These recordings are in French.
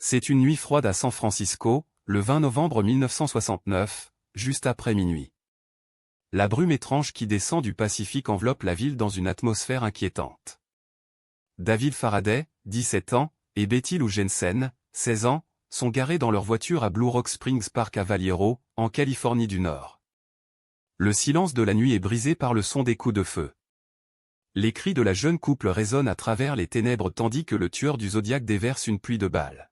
C'est une nuit froide à San Francisco, le 20 novembre 1969, juste après minuit. La brume étrange qui descend du Pacifique enveloppe la ville dans une atmosphère inquiétante. David Faraday, 17 ans, et Betty Lou Jensen, 16 ans, sont garés dans leur voiture à Blue Rock Springs Park à Vallejo, en Californie du Nord. Le silence de la nuit est brisé par le son des coups de feu. Les cris de la jeune couple résonnent à travers les ténèbres tandis que le tueur du Zodiac déverse une pluie de balles.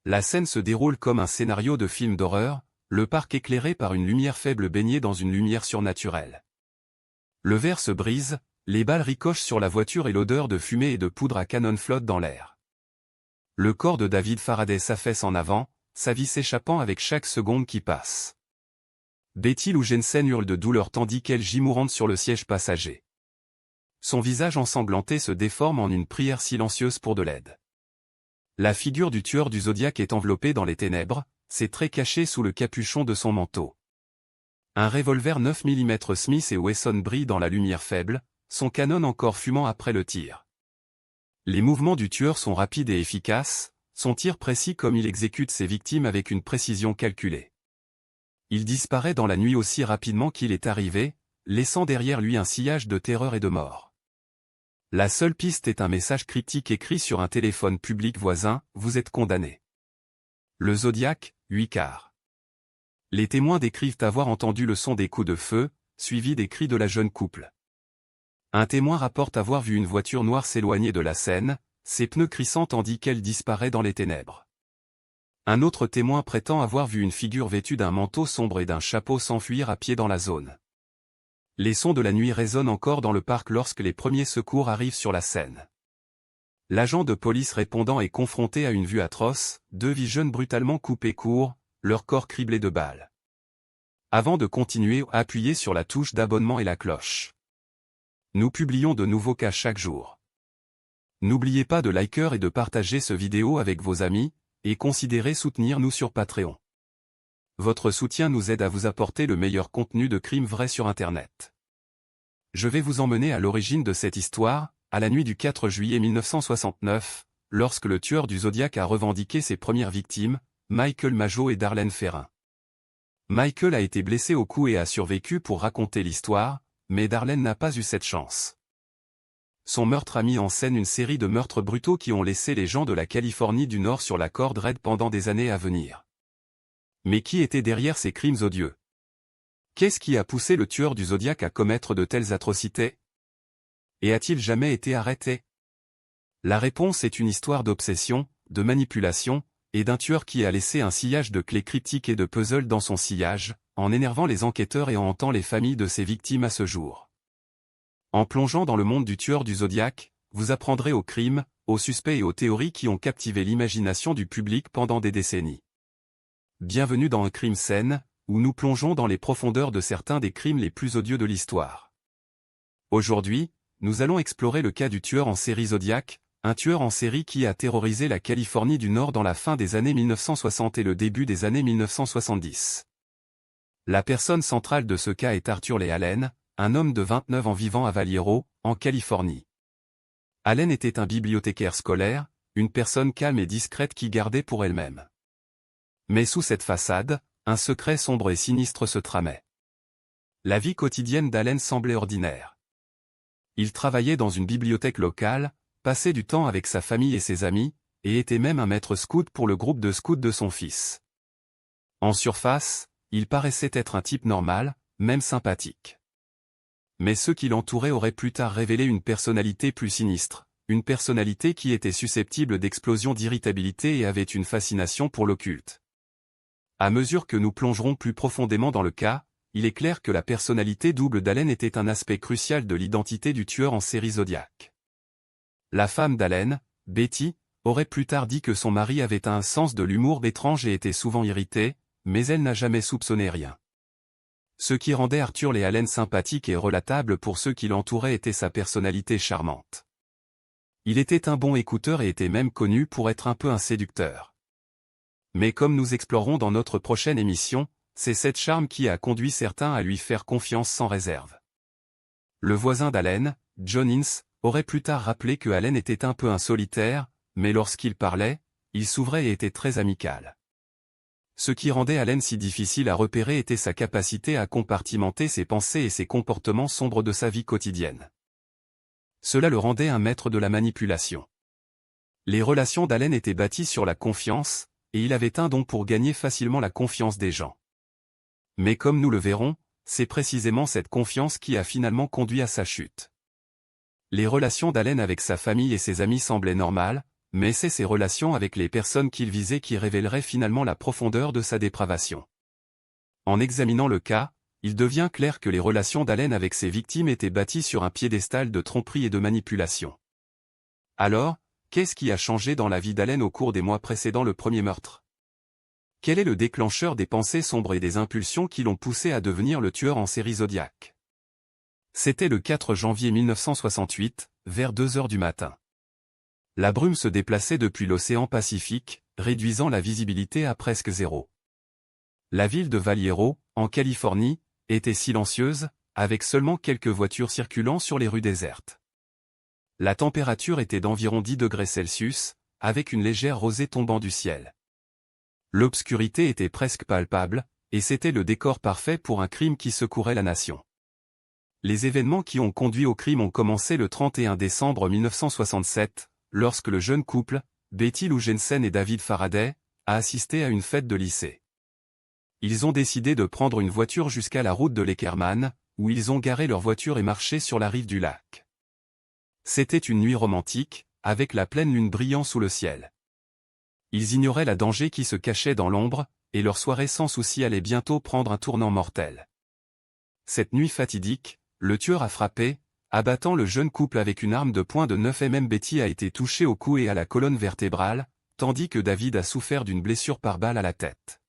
La scène se déroule comme un scénario de film d'horreur, le parc éclairé par une lumière faible baignée dans une lumière surnaturelle. Le verre se brise, les balles ricochent sur la voiture et l'odeur de fumée et de poudre à canon flotte dans l'air. Le corps de David Faraday s'affaisse en avant, sa vie s'échappant avec chaque seconde qui passe. Betty Lou Jensen hurle de douleur tandis qu'elle gît mourante sur le siège passager. Son visage ensanglanté se déforme en une prière silencieuse pour de l'aide. La figure du tueur du Zodiac est enveloppée dans les ténèbres, ses traits cachés sous le capuchon de son manteau. Un revolver 9 mm Smith & Wesson brille dans la lumière faible, son canon encore fumant après le tir. Les mouvements du tueur sont rapides et efficaces, son tir précis comme il exécute ses victimes avec une précision calculée. Il disparaît dans la nuit aussi rapidement qu'il est arrivé, laissant derrière lui un sillage de terreur et de mort. La seule piste est un message cryptique écrit sur un téléphone public voisin, « Vous êtes condamné ». Le Zodiac, 8 quarts. Les témoins décrivent avoir entendu le son des coups de feu, suivi des cris de la jeune couple. Un témoin rapporte avoir vu une voiture noire s'éloigner de la scène, ses pneus crissant tandis qu'elle disparaît dans les ténèbres. Un autre témoin prétend avoir vu une figure vêtue d'un manteau sombre et d'un chapeau s'enfuir à pied dans la zone. Les sons de la nuit résonnent encore dans le parc lorsque les premiers secours arrivent sur la scène. L'agent de police répondant est confronté à une vue atroce, 2 vies jeunes brutalement coupées court, leur corps criblé de balles. Avant de continuer, appuyez sur la touche d'abonnement et la cloche. Nous publions de nouveaux cas chaque jour. N'oubliez pas de liker et de partager ce vidéo avec vos amis, et considérez soutenir nous sur Patreon. Votre soutien nous aide à vous apporter le meilleur contenu de crimes vrais sur Internet. Je vais vous emmener à l'origine de cette histoire, à la nuit du 4 juillet 1969, lorsque le tueur du Zodiac a revendiqué ses premières victimes, Michael Mageau et Darlene Ferrin. Michael a été blessé au cou et a survécu pour raconter l'histoire, mais Darlene n'a pas eu cette chance. Son meurtre a mis en scène une série de meurtres brutaux qui ont laissé les gens de la Californie du Nord sur la corde raide pendant des années à venir. Mais qui était derrière ces crimes odieux? Qu'est-ce qui a poussé le tueur du Zodiac à commettre de telles atrocités? Et a-t-il jamais été arrêté? La réponse est une histoire d'obsession, de manipulation, et d'un tueur qui a laissé un sillage de clés cryptiques et de puzzles dans son sillage, en énervant les enquêteurs et en hantant les familles de ses victimes à ce jour. En plongeant dans le monde du tueur du Zodiac, vous apprendrez aux crimes, aux suspects et aux théories qui ont captivé l'imagination du public pendant des décennies. Bienvenue dans Un crime scène, où nous plongeons dans les profondeurs de certains des crimes les plus odieux de l'histoire. Aujourd'hui, nous allons explorer le cas du tueur en série Zodiac, un tueur en série qui a terrorisé la Californie du Nord dans la fin des années 1960 et le début des années 1970. La personne centrale de ce cas est Arthur Lee Allen, un homme de 29 ans vivant à Vallejo, en Californie. Allen était un bibliothécaire scolaire, une personne calme et discrète qui gardait pour elle-même. Mais sous cette façade, un secret sombre et sinistre se tramait. La vie quotidienne d'Allen semblait ordinaire. Il travaillait dans une bibliothèque locale, passait du temps avec sa famille et ses amis, et était même un maître scout pour le groupe de scouts de son fils. En surface, il paraissait être un type normal, même sympathique. Mais ceux qui l'entouraient auraient plus tard révélé une personnalité plus sinistre, une personnalité qui était susceptible d'explosions d'irritabilité et avait une fascination pour l'occulte. À mesure que nous plongerons plus profondément dans le cas, il est clair que la personnalité double d'Allen était un aspect crucial de l'identité du tueur en série Zodiac. La femme d'Allen, Betty, aurait plus tard dit que son mari avait un sens de l'humour étrange et était souvent irrité, mais elle n'a jamais soupçonné rien. Ce qui rendait Arthur Lee Allen sympathique et relatable pour ceux qui l'entouraient était sa personnalité charmante. Il était un bon écouteur et était même connu pour être un peu un séducteur. Mais comme nous explorerons dans notre prochaine émission, c'est cette charme qui a conduit certains à lui faire confiance sans réserve. Le voisin d'Allen, John Ince, aurait plus tard rappelé que Allen était un peu un solitaire, mais lorsqu'il parlait, il s'ouvrait et était très amical. Ce qui rendait Allen si difficile à repérer était sa capacité à compartimenter ses pensées et ses comportements sombres de sa vie quotidienne. Cela le rendait un maître de la manipulation. Les relations d'Allen étaient bâties sur la confiance, et il avait un don pour gagner facilement la confiance des gens. Mais comme nous le verrons, c'est précisément cette confiance qui a finalement conduit à sa chute. Les relations d'Allen avec sa famille et ses amis semblaient normales, mais c'est ses relations avec les personnes qu'il visait qui révéleraient finalement la profondeur de sa dépravation. En examinant le cas, il devient clair que les relations d'Allen avec ses victimes étaient bâties sur un piédestal de tromperie et de manipulation. Alors, qu'est-ce qui a changé dans la vie d'Allen au cours des mois précédant le premier meurtre? Quel est le déclencheur des pensées sombres et des impulsions qui l'ont poussé à devenir le tueur en série Zodiac? C'était le 4 janvier 1968, vers 2 heures du matin. La brume se déplaçait depuis l'océan Pacifique, réduisant la visibilité à presque zéro. La ville de Vallejo, en Californie, était silencieuse, avec seulement quelques voitures circulant sur les rues désertes. La température était d'environ 10 degrés Celsius, avec une légère rosée tombant du ciel. L'obscurité était presque palpable, et c'était le décor parfait pour un crime qui secourait la nation. Les événements qui ont conduit au crime ont commencé le 31 décembre 1967, lorsque le jeune couple, Betty Lou Jensen et David Faraday, a assisté à une fête de lycée. Ils ont décidé de prendre une voiture jusqu'à la route de l'Eckerman, où ils ont garé leur voiture et marché sur la rive du lac. C'était une nuit romantique, avec la pleine lune brillant sous le ciel. Ils ignoraient la danger qui se cachait dans l'ombre, et leur soirée sans souci allait bientôt prendre un tournant mortel. Cette nuit fatidique, le tueur a frappé, abattant le jeune couple avec une arme de poing de 9 mm. Betty a été touchée au cou et à la colonne vertébrale, tandis que David a souffert d'une blessure par balle à la tête.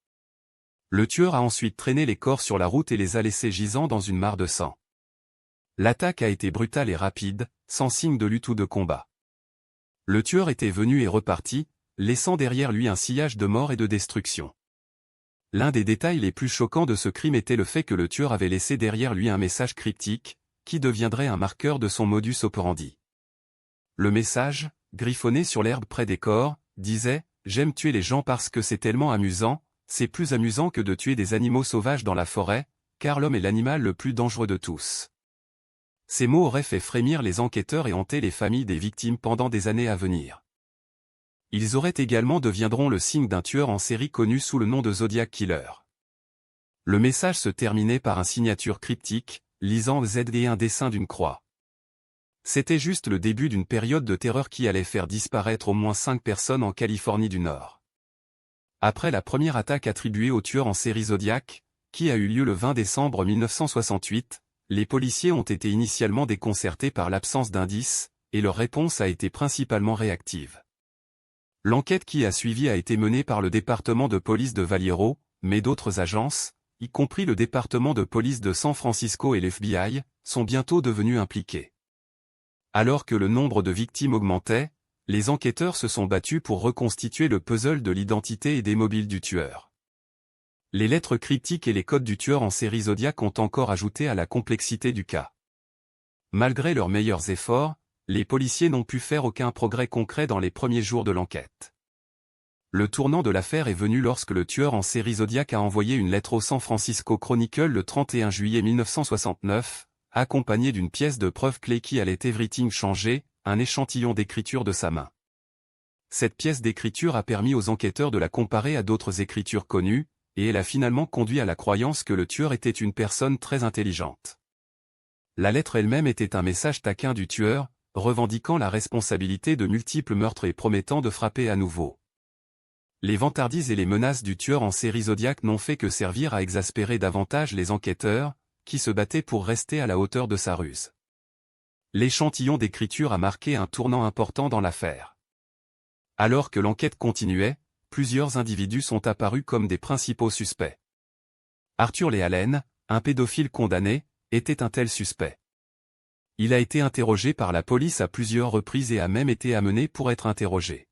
Le tueur a ensuite traîné les corps sur la route et les a laissés gisant dans une mare de sang. L'attaque a été brutale et rapide, sans signe de lutte ou de combat. Le tueur était venu et reparti, laissant derrière lui un sillage de mort et de destruction. L'un des détails les plus choquants de ce crime était le fait que le tueur avait laissé derrière lui un message cryptique, qui deviendrait un marqueur de son modus operandi. Le message, griffonné sur l'herbe près des corps, disait « J'aime tuer les gens parce que c'est tellement amusant, c'est plus amusant que de tuer des animaux sauvages dans la forêt, car l'homme est l'animal le plus dangereux de tous. » Ces mots auraient fait frémir les enquêteurs et hanter les familles des victimes pendant des années à venir. Ils auraient également deviendront le signe d'un tueur en série connu sous le nom de Zodiac Killer. Le message se terminait par une signature cryptique, lisant Z et un dessin d'une croix. C'était juste le début d'une période de terreur qui allait faire disparaître au moins 5 personnes en Californie du Nord. Après la première attaque attribuée au tueur en série Zodiac, qui a eu lieu le 20 décembre 1968, les policiers ont été initialement déconcertés par l'absence d'indices, et leur réponse a été principalement réactive. L'enquête qui a suivi a été menée par le département de police de Vallejo, mais d'autres agences, y compris le département de police de San Francisco et l'FBI, sont bientôt devenus impliqués. Alors que le nombre de victimes augmentait, les enquêteurs se sont battus pour reconstituer le puzzle de l'identité et des mobiles du tueur. Les lettres cryptiques et les codes du tueur en série Zodiac ont encore ajouté à la complexité du cas. Malgré leurs meilleurs efforts, les policiers n'ont pu faire aucun progrès concret dans les premiers jours de l'enquête. Le tournant de l'affaire est venu lorsque le tueur en série Zodiac a envoyé une lettre au San Francisco Chronicle le 31 juillet 1969, accompagnée d'une pièce de preuve clé qui allait everything changer, un échantillon d'écriture de sa main. Cette pièce d'écriture a permis aux enquêteurs de la comparer à d'autres écritures connues, et elle a finalement conduit à la croyance que le tueur était une personne très intelligente. La lettre elle-même était un message taquin du tueur, revendiquant la responsabilité de multiples meurtres et promettant de frapper à nouveau. Les vantardises et les menaces du tueur en série Zodiac n'ont fait que servir à exaspérer davantage les enquêteurs, qui se battaient pour rester à la hauteur de sa ruse. L'échantillon d'écriture a marqué un tournant important dans l'affaire. Alors que l'enquête continuait, plusieurs individus sont apparus comme des principaux suspects. Arthur Lee Allen, un pédophile condamné, était un tel suspect. Il a été interrogé par la police à plusieurs reprises et a même été amené pour être interrogé.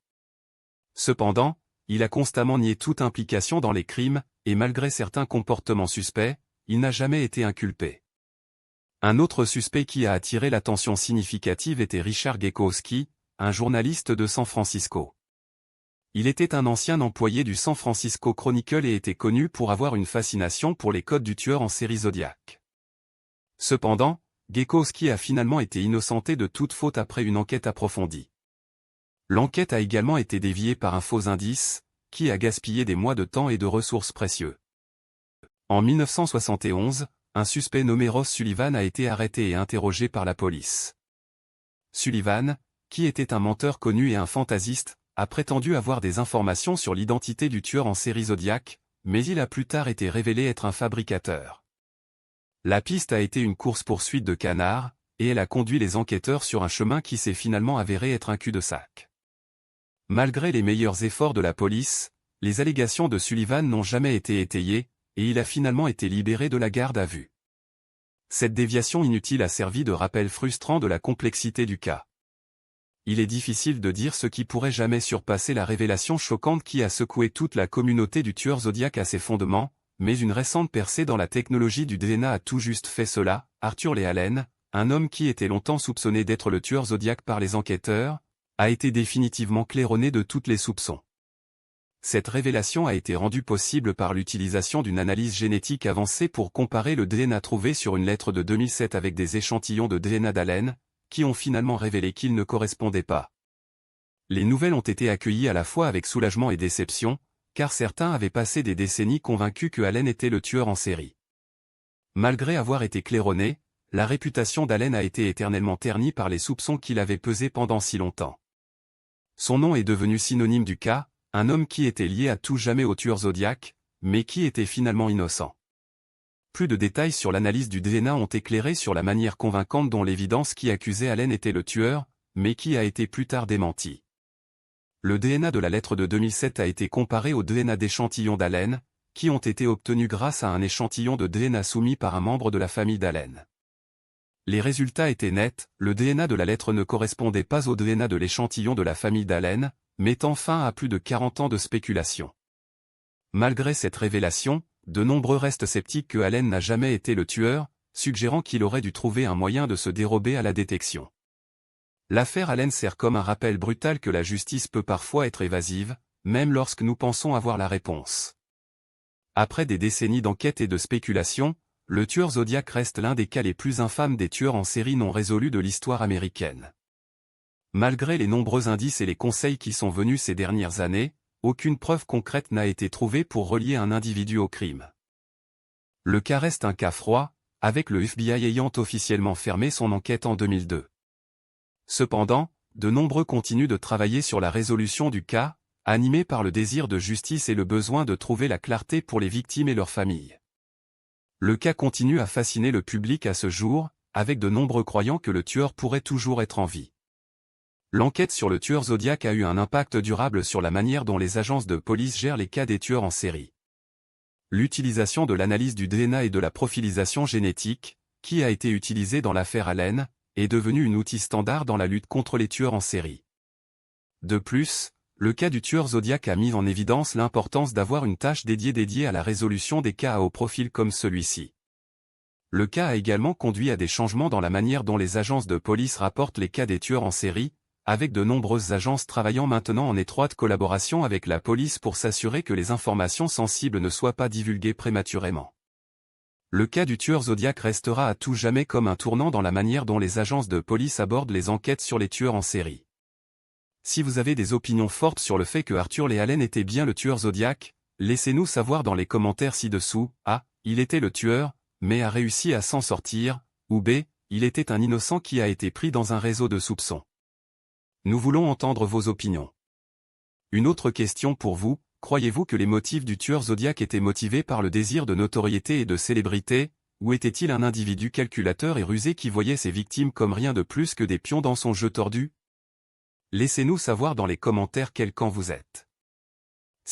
Cependant, il a constamment nié toute implication dans les crimes, et malgré certains comportements suspects, il n'a jamais été inculpé. Un autre suspect qui a attiré l'attention significative était Richard Gekowski, un journaliste de San Francisco. Il était un ancien employé du San Francisco Chronicle et était connu pour avoir une fascination pour les codes du tueur en série Zodiac. Cependant, Gekowski a finalement été innocenté de toute faute après une enquête approfondie. L'enquête a également été déviée par un faux indice, qui a gaspillé des mois de temps et de ressources précieux. En 1971, un suspect nommé Ross Sullivan a été arrêté et interrogé par la police. Sullivan, qui était un menteur connu et un fantasiste, a prétendu avoir des informations sur l'identité du tueur en série Zodiac, mais il a plus tard été révélé être un fabricateur. La piste a été une course-poursuite de canards, et elle a conduit les enquêteurs sur un chemin qui s'est finalement avéré être un cul-de-sac. Malgré les meilleurs efforts de la police, les allégations de Sullivan n'ont jamais été étayées, et il a finalement été libéré de la garde à vue. Cette déviation inutile a servi de rappel frustrant de la complexité du cas. Il est difficile de dire ce qui pourrait jamais surpasser la révélation choquante qui a secoué toute la communauté du tueur Zodiac à ses fondements, mais une récente percée dans la technologie du DNA a tout juste fait cela. Arthur Lee Allen, un homme qui était longtemps soupçonné d'être le tueur Zodiac par les enquêteurs, a été définitivement claironné de tous les soupçons. Cette révélation a été rendue possible par l'utilisation d'une analyse génétique avancée pour comparer le DNA trouvé sur une lettre de 2007 avec des échantillons de DNA d'Allen, qui ont finalement révélé qu'ils ne correspondaient pas. Les nouvelles ont été accueillies à la fois avec soulagement et déception, car certains avaient passé des décennies convaincus que Allen était le tueur en série. Malgré avoir été claironné, la réputation d'Allen a été éternellement ternie par les soupçons qu'il avait pesés pendant si longtemps. Son nom est devenu synonyme du cas, un homme qui était lié à tout jamais au tueur Zodiac, mais qui était finalement innocent. Plus de détails sur l'analyse du DNA ont éclairé sur la manière convaincante dont l'évidence qui accusait Allen était le tueur, mais qui a été plus tard démentie. Le DNA de la lettre de 2007 a été comparé au DNA d'échantillons d'Allen, qui ont été obtenus grâce à un échantillon de DNA soumis par un membre de la famille d'Allen. Les résultats étaient nets, le DNA de la lettre ne correspondait pas au DNA de l'échantillon de la famille d'Allen, mettant fin à plus de 40 ans de spéculation. Malgré cette révélation, de nombreux restent sceptiques que Allen n'a jamais été le tueur, suggérant qu'il aurait dû trouver un moyen de se dérober à la détection. L'affaire Allen sert comme un rappel brutal que la justice peut parfois être évasive, même lorsque nous pensons avoir la réponse. Après des décennies d'enquête et de spéculation, le tueur Zodiac reste l'un des cas les plus infâmes des tueurs en série non résolus de l'histoire américaine. Malgré les nombreux indices et les conseils qui sont venus ces dernières années, aucune preuve concrète n'a été trouvée pour relier un individu au crime. Le cas reste un cas froid, avec le FBI ayant officiellement fermé son enquête en 2002. Cependant, de nombreux continuent de travailler sur la résolution du cas, animés par le désir de justice et le besoin de trouver la clarté pour les victimes et leurs familles. Le cas continue à fasciner le public à ce jour, avec de nombreux croyant que le tueur pourrait toujours être en vie. L'enquête sur le tueur Zodiac a eu un impact durable sur la manière dont les agences de police gèrent les cas des tueurs en série. L'utilisation de l'analyse du DNA et de la profilisation génétique, qui a été utilisée dans l'affaire Allen, est devenue un outil standard dans la lutte contre les tueurs en série. De plus, le cas du tueur Zodiac a mis en évidence l'importance d'avoir une tâche dédiée à la résolution des cas à haut profil comme celui-ci. Le cas a également conduit à des changements dans la manière dont les agences de police rapportent les cas des tueurs en série, avec de nombreuses agences travaillant maintenant en étroite collaboration avec la police pour s'assurer que les informations sensibles ne soient pas divulguées prématurément. Le cas du tueur Zodiac restera à tout jamais comme un tournant dans la manière dont les agences de police abordent les enquêtes sur les tueurs en série. Si vous avez des opinions fortes sur le fait que Arthur Lee Allen était bien le tueur Zodiac, laissez-nous savoir dans les commentaires ci-dessous. A. Il était le tueur, mais a réussi à s'en sortir, ou B. Il était un innocent qui a été pris dans un réseau de soupçons. Nous voulons entendre vos opinions. Une autre question pour vous, croyez-vous que les motifs du tueur Zodiac étaient motivés par le désir de notoriété et de célébrité, ou était-il un individu calculateur et rusé qui voyait ses victimes comme rien de plus que des pions dans son jeu tordu? Laissez-nous savoir dans les commentaires quel camp vous êtes.